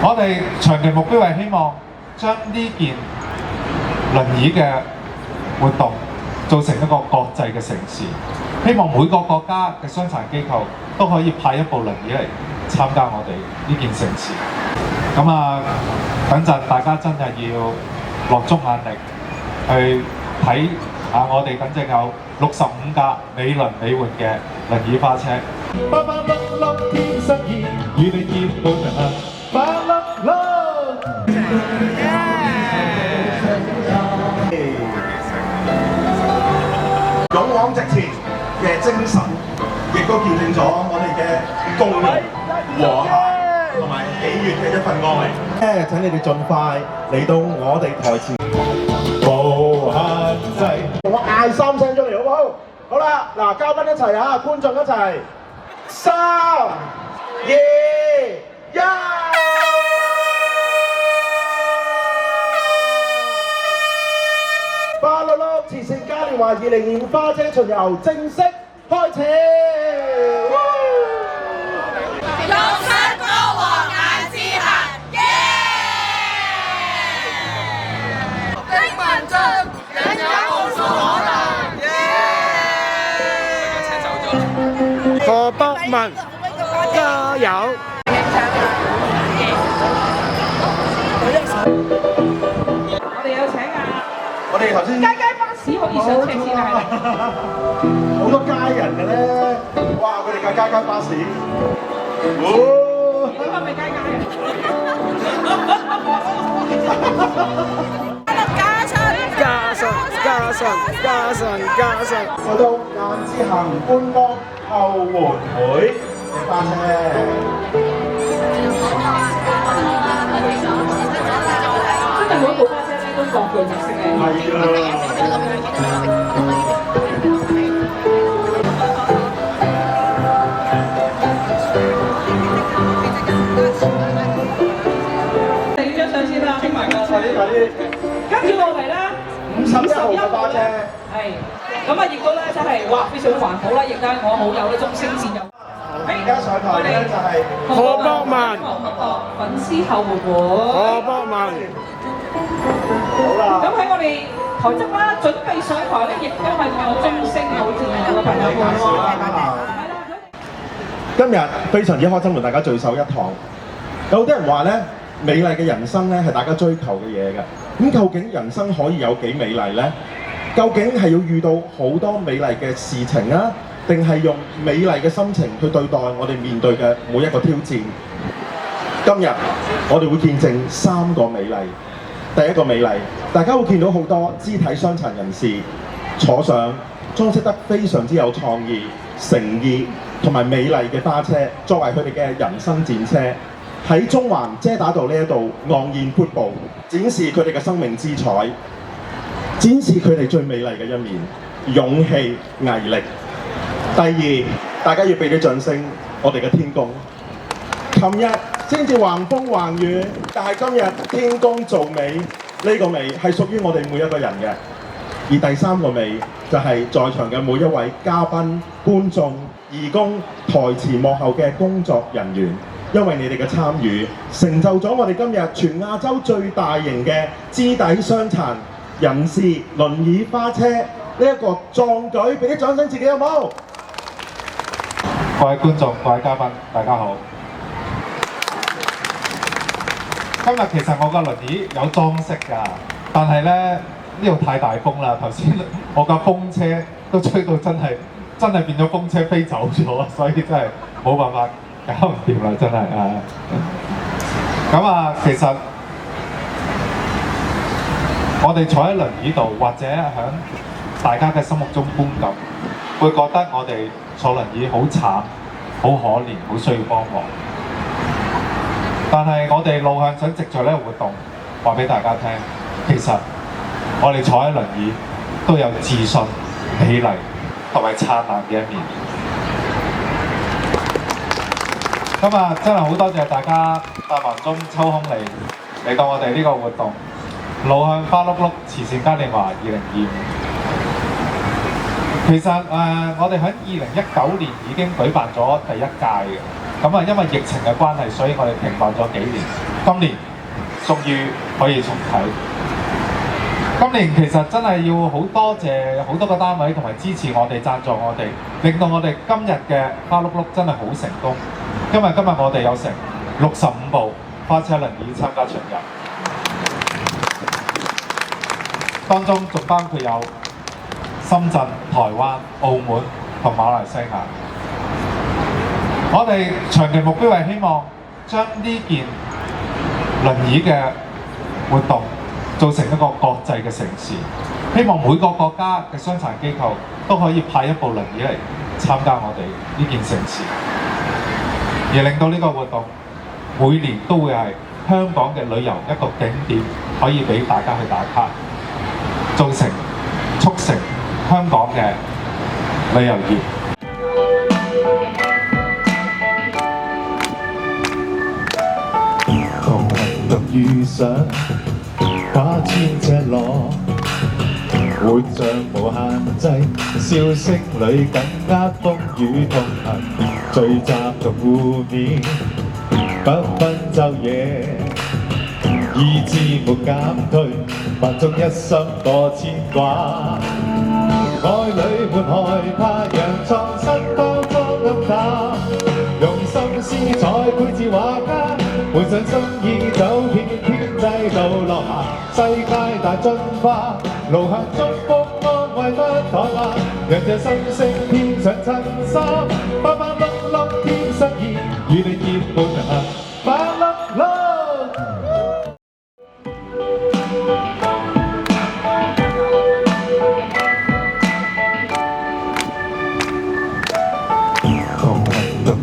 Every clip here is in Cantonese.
我哋長期目標係希望將呢件輪椅嘅活動做成一個國際嘅盛事，希望每個國家嘅傷殘機構都可以派一部輪椅嚟參加我哋呢件盛事。咁啊，等陣大家真係要落足眼力去睇下我哋等陣有65架美輪美奐嘅輪椅花車。巴巴粒粒天生意，與你結伴行，巴粒粒。勇往直前嘅精神，亦都見證咗我哋嘅共融、和諧同埋喜悅嘅一份愛。請你哋盡快嚟到我哋台前。無限制，我嗌3聲出嚟好唔好？好啦，嗱，嘉賓一齊啊，觀眾一齊，3、2、1。巴碌碌慈善嘉年華2025花車巡遊正式開始。用身高和顏志恒，的民眾人有無數可能，何博文加油！我哋有請啊！我哋頭先街巴士可以上車先啊！好多街人嘅咧，哇！佢哋架街巴士，你係咪街人？加信！去到顏志恒觀光後援會嘅花車。真係每一部花車咧都各具特色嘅。係啊！影張相先啦，傾埋個。快啲！跟住落嚟啦51號嘅花車。係。咁啊，亦都咧真係哇，非常環保啦，亦都係我好友咧終身戰友。而家上台咧就係何博文粉絲後援會。何博文。好啦。咁喺我哋台側啦，準備上台咧，亦都係我終身好戰友嘅朋友們喎。今日非常之開心同大家聚首一堂。有好多人話咧，美麗嘅人生咧係大家追求嘅嘢嘅。咁究竟人生可以有幾美麗咧？究竟係要遇到好多美麗嘅事情啊，定係用美麗嘅心情去對待我哋面對嘅每一個挑戰？今日我哋會見證3個美麗。第一個美麗，大家會見到好多肢體傷殘人士坐上裝飾得非常之有創意、誠意同埋美麗嘅花車，作為佢哋嘅人生戰車，喺中環遮打道呢一度昂然闊步，展示佢哋嘅生命姿彩，展示佢哋最美麗嘅一面，勇氣、毅力。第二，大家要俾啲掌聲，我哋嘅天宮。琴日先至橫風橫雨，但係今日天公造美，呢個美係屬於我哋每一個人嘅。而第3個美就係在場嘅每一位嘉賓、觀眾、義工、台前幕後嘅工作人員，因為你哋嘅參與，成就咗我哋今日全亞洲最大型嘅肢體傷殘人士輪椅花車呢一個壯舉，俾啲掌聲自己好冇？各位觀眾、各位嘉賓，大家好。今日其實我個輪椅有裝飾㗎，但係咧呢度太大風啦，頭先我架風車都吹到真係變咗風車飛走咗，所以真係冇辦法搞唔掂啦，真係啊！咁啊，其實我哋坐喺輪椅度，或者喺大家嘅心目中觀感，會覺得我哋坐輪椅好慘、好可憐、好需要幫忙。但係我哋路向想藉著呢個活動話俾大家聽，其實我哋坐喺輪椅都有自信、美麗同埋燦爛嘅一面。咁啊，真係好多謝大家百忙中抽空嚟到我哋呢個活動，路向花碌碌慈善嘉年華2025。其實我哋喺2019年已經舉辦咗第一屆嘅，咁因為疫情嘅關係，所以我哋停辦咗幾年。今年終於可以重啟。今年其實真係要好多謝好多個單位同埋支持我哋、贊助我哋，令到我哋今日嘅花碌碌真係好成功。因為今日我哋有成65部花車輪椅參加巡遊，當中仲包括有深圳、台灣、澳門同馬來西亞。我哋長期目標係希望將呢件輪椅嘅活動做成一個國際嘅盛事，希望每個國家嘅傷殘機構都可以派一部輪椅嚟參加我哋呢件盛事，而令到呢個活動每年都會係香港嘅旅遊一個景點，可以俾大家去打卡，促成香港嘅旅遊業。同行獨遇上跨千尺浪，活像無限制，笑聲裏緊握風雨同行，聚集同互勉，不分晝夜，意志沒減退，萬眾一心多牽掛。愛裏沒害怕，讓創新多方暗淡，用心思彩繪字畫家，換上心意走遍天際路落下，世界大進化，路向祝福安慰不怠慢，讓這心聲編上襯衫，花花碌碌添新意，與你結伴行，花碌碌。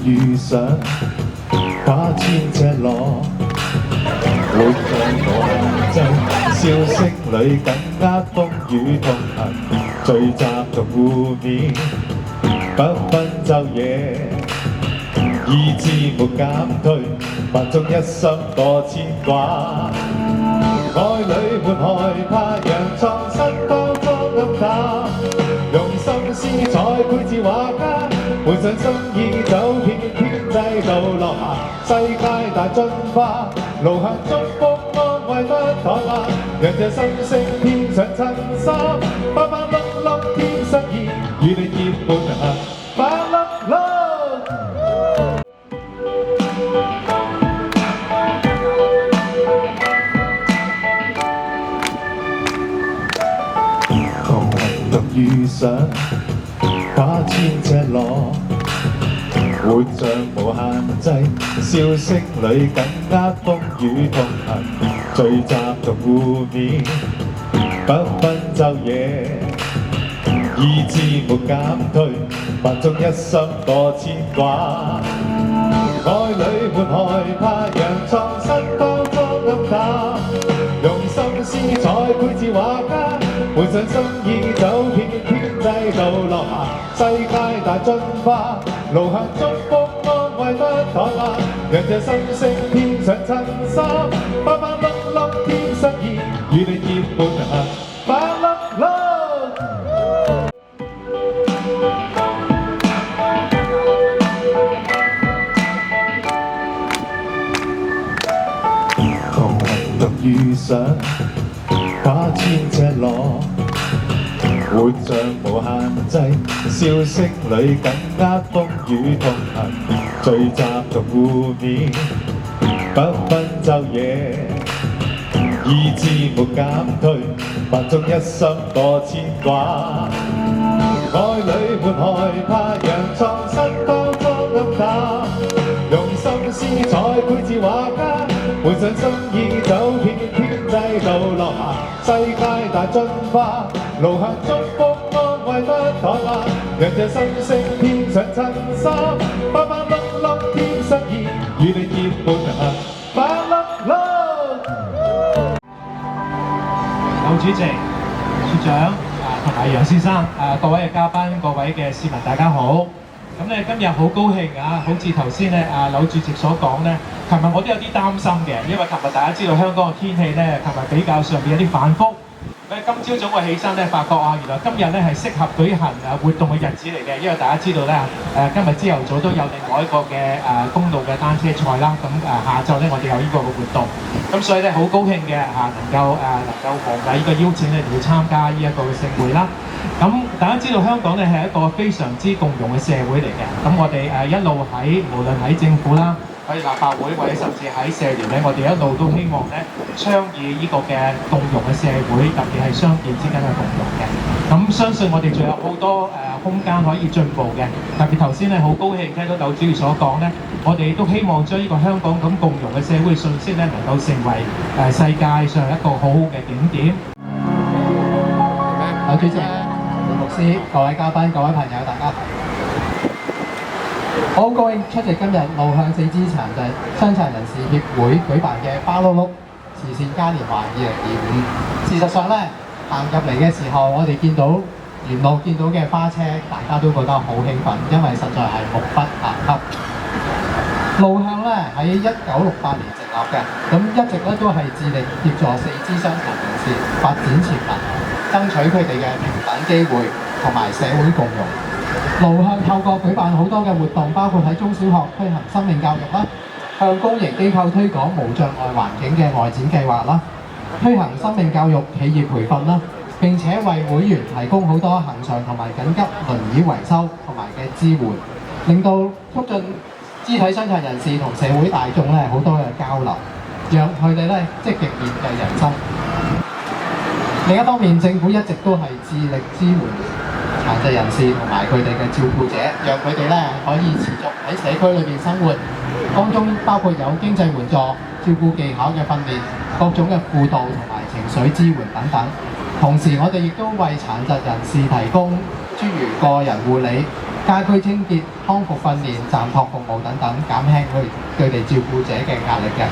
遇上跨千尺浪，活像無限制，笑聲裏緊握風雨同行，聚集同互勉，不分晝夜，意志沒減退，萬眾一心多牽掛。愛裏沒害怕，讓創新多方暗淡，用心思彩繪字畫家，換上心意走遍天際路落下，世界大進化，路向祝福安慰不怠慢，讓這心聲編上襯衫，花花碌碌添新意，與你結伴行，花碌碌。同行獨遇上跨千尺浪，活像無限制，笑聲裏緊握風雨同行，聚集同互勉，不分晝夜，意志沒減退，萬眾一心多牽掛。愛裏沒害怕，讓創新多方暗淡，用心思彩繪字畫家，換上心意走遍天際路落下，世界大進化，路向祝福安慰不怠慢，讓這心聲編上襯衫，花花碌碌添新意，與你結伴行，花碌碌。同行獨遇上跨千尺浪，活像無限制，笑聲裏緊握風雨同行，聚集同互勉，不分晝夜，意志沒減退，萬眾一心多牽掛。愛裏沒害怕，讓創新多方暗淡，用心思彩繪字畫家，換上心意走遍天際路落下，世界大進化，路向祝福安慰不怠慢，讓這心聲編上襯衫，花花碌碌添新意，與你結伴行，花碌碌。劉主席、處長同埋楊先生各位嘅嘉賓、各位嘅市民，大家好。咁咧今日好高興啊！好似頭先咧劉主席所講咧，琴日我都有啲擔心嘅，因為琴日大家知道香港嘅天氣咧，琴日比較上邊有啲反覆。今朝早我起身咧，發覺啊，原來今日咧係適合舉行活動嘅日子嚟嘅，因為大家知道咧今日朝頭早都有另外一個嘅公路嘅單車賽啦，咁下晝咧我哋有呢個嘅活動，咁所以咧好高興嘅能夠獲得呢個邀請咧嚟參加呢一個嘅盛會啦。咁大家知道香港咧係一個非常之共融嘅社會嚟嘅，咁我哋一路無論喺政府啦，喺立法會或者甚至喺社聯咧，我哋一路都希望咧倡議呢個嘅共融嘅社會，特別係商業之間嘅共融嘅。咁相信我哋仲有好多空間可以進步嘅。特別頭先咧好高興聽到劉主席所講咧，我哋都希望將呢個香港咁共融嘅社會信息咧，能夠成為世界上一個好好嘅景點。劉主席、牧師、各位嘉賓、各位朋友，大家好！我好高興出席今日路向四肢傷殘人士協會舉辦嘅巴碌碌慈善嘉年華2025。事實上咧，行入嚟嘅時候，我哋見到沿路見到嘅花車，大家都覺得好興奮，因為實在係目不暇給。路向咧喺1968年成立嘅，咁一直咧都係致力協助四肢傷殘人士發展潛能，爭取佢哋嘅平等機會同埋社會共融。路向透過舉辦好多嘅活動，包括喺中小學推行生命教育啦，向公營機構推廣無障礙環境嘅外展計劃啦，推行生命教育企業培訓啦，並且為會員提供好多恆常同埋緊急輪椅維修同埋嘅支援，令到促進肢體傷殘人士同社會大眾咧好多嘅交流，讓佢哋咧積極面對人生。另一方面，政府一直都係致力支援殘疾人士同埋佢哋嘅照顧者，讓佢哋咧可以持續喺社區裏邊生活，當中包括有經濟援助、照顧技巧嘅訓練、各種嘅輔導同埋情緒支援等等。同時，我哋亦都為殘疾人士提供諸如個人護理、家居清潔、康復訓練、暫託服務等等，減輕佢哋照顧者嘅壓力嘅。